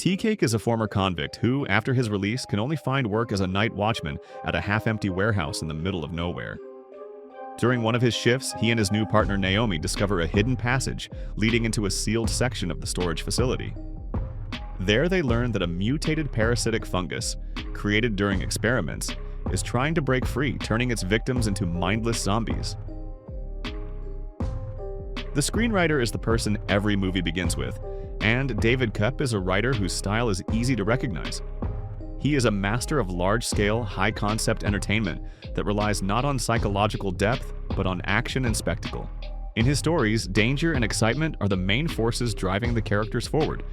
Tea Cake is a former convict who, after his release, can only find work as a night watchman at a half-empty warehouse in the middle of nowhere. During one of his shifts, he and his new partner Naomi discover a hidden passage leading into a sealed section of the storage facility. There they learn that a mutated parasitic fungus, created during experiments, is trying to break free, turning its victims into mindless zombies. The screenwriter is the person every movie begins with, and David Koepp is a writer whose style is easy to recognize. He is a master of large-scale, high-concept entertainment that relies not on psychological depth, but on action and spectacle. In his stories, danger and excitement are the main forces driving the characters forward,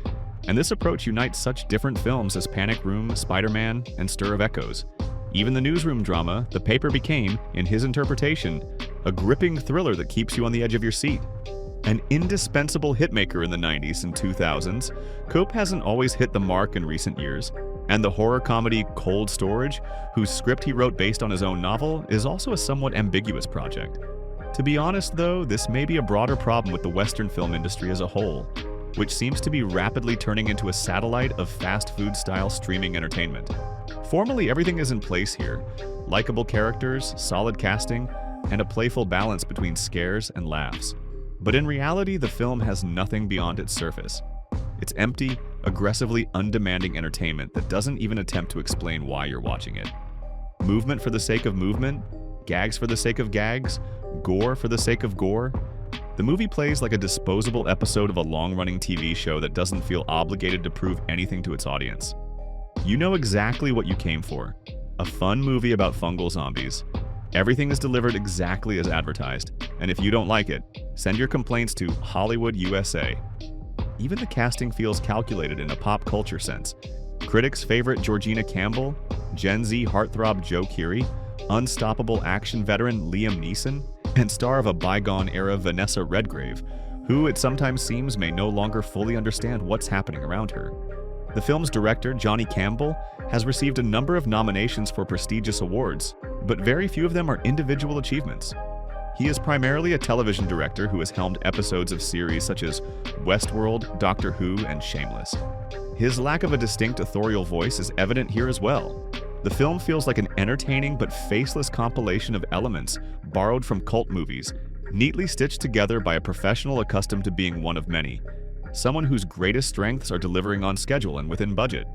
and this approach unites such different films as Panic Room, Spider-Man, and Stir of Echoes. Even the newsroom drama, The Paper, became, in his interpretation, a gripping thriller that keeps you on the edge of your seat. An indispensable hitmaker in the 90s and 2000s, Koepp hasn't always hit the mark in recent years, and the horror comedy Cold Storage, whose script he wrote based on his own novel, is also a somewhat ambiguous project. To be honest though, this may be a broader problem with the Western film industry as a whole, which seems to be rapidly turning into a satellite of fast food-style streaming entertainment. Formally, everything is in place here: likable characters, solid casting, and a playful balance between scares and laughs. But in reality, the film has nothing beyond its surface. It's empty, aggressively undemanding entertainment that doesn't even attempt to explain why you're watching it. Movement for the sake of movement, gags for the sake of gags, gore for the sake of gore. The movie plays like a disposable episode of a long-running TV show that doesn't feel obligated to prove anything to its audience. You know exactly what you came for: a fun movie about fungal zombies. Everything is delivered exactly as advertised, and if you don't like it, send your complaints to Hollywood, USA. Even the casting feels calculated in a pop culture sense. Critics' favorite Georgina Campbell, Gen Z heartthrob Joe Keery, unstoppable action veteran Liam Neeson, and star of a bygone-era Vanessa Redgrave, who it sometimes seems may no longer fully understand what's happening around her. The film's director, Johnny Campbell, has received a number of nominations for prestigious awards, but very few of them are individual achievements. He is primarily a television director who has helmed episodes of series such as Westworld, Doctor Who, and Shameless. His lack of a distinct authorial voice is evident here as well. The film feels like an entertaining but faceless compilation of elements borrowed from cult movies, neatly stitched together by a professional accustomed to being one of many. Someone whose greatest strengths are delivering on schedule and within budget.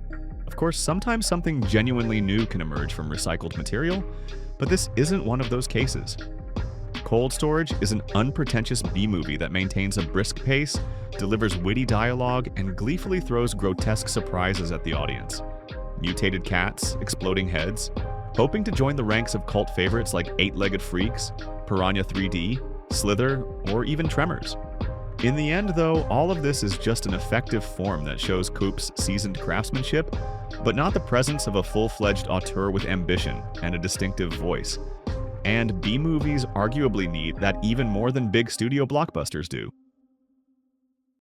Of course, sometimes something genuinely new can emerge from recycled material, but this isn't one of those cases. Cold Storage is an unpretentious B-movie that maintains a brisk pace, delivers witty dialogue, and gleefully throws grotesque surprises at the audience. Mutated cats, exploding heads, hoping to join the ranks of cult favorites like Eight-Legged Freaks, Piranha 3D, Slither, or even Tremors. In the end, though, all of this is just an effective form that shows Koepp's seasoned craftsmanship, but not the presence of a full-fledged auteur with ambition and a distinctive voice. And B-movies arguably need that even more than big studio blockbusters do.